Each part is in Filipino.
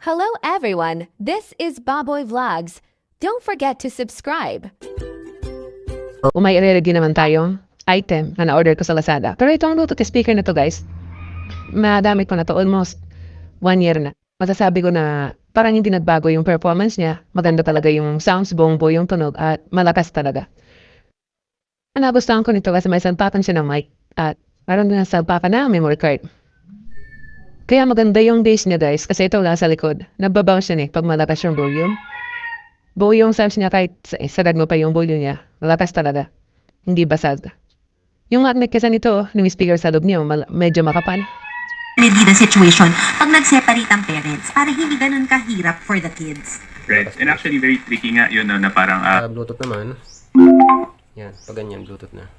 Hello everyone, this is Baboy Vlogs. Don't forget to subscribe. May i-review naman tayong item na na-order ko sa Lazada. Pero itong Bluetooth speaker na to guys, madamit ko na to almost 1 year na. Masasabi ko na parang hindi nagbago yung performance niya. Maganda talaga yung sounds, buong-buo yung tunog at malakas talaga. Nagustuhan ko nito kasi may salpakan siya ng mic at meron din na salpakan na memory card. Kaya maganda yung bass niya guys kasi ito wala sa likod. Nagbabounce siya pag malakas yung volume. Buo yung sounds niya kahit sarad mo pa yung volume niya. Malakas talaga. Hindi basag. Yung magnet kasi nito, yung speaker sa loob niya, medyo makapal. The situation pag nag-separate ang parents para hindi ganun kahirap for the kids. Right. And actually, very tricky nga yun, no, na parang... Bluetooth naman. Yan, pag ganyan, Bluetooth na.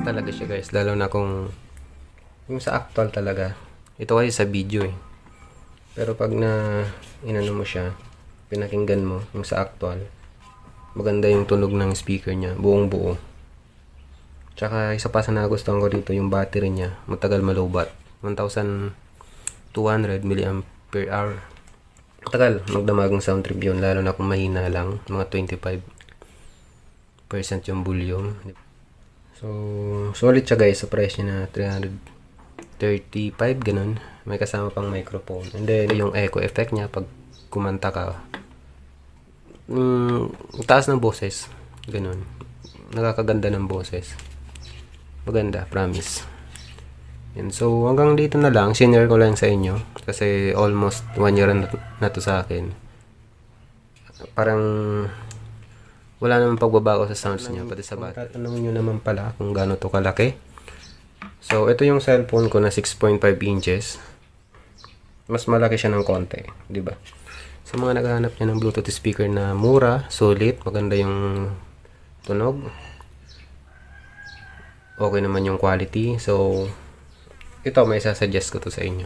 Talaga siya guys, lalo na kung yung sa actual talaga. Ito kasi sa video pero pag inano mo siya, pinakinggan mo yung sa actual, maganda yung tunog ng speaker niya, buong buo. Tsaka isa pa sa nagustuhan ko dito, yung battery niya matagal malobat, 1200 mAh. Matagal magdamag ng sound trip yun, lalo na kung mahina lang, mga 25% yung volume. So, solid siya guys sa price niya na 335, ganun. May kasama pang microphone. And then, yung echo effect niya pag kumanta ka. Taas ng boses. Ganun. Nakakaganda ng boses. Maganda, promise. And so, hanggang dito na lang. Senior ko lang sa inyo. Kasi almost 1 year na to sa akin. Parang... wala namang pagbabago sa sounds niya, pati sa battery. Tatanungin nyo naman pala kung gaano to kalaki. So, ito yung cellphone ko na 6.5 inches. Mas malaki siya ng konti, di ba? Sa mga naghahanap niya ng Bluetooth speaker na mura, solid, maganda yung tunog. Okay naman yung quality. So, ito may sasuggest ko to sa inyo.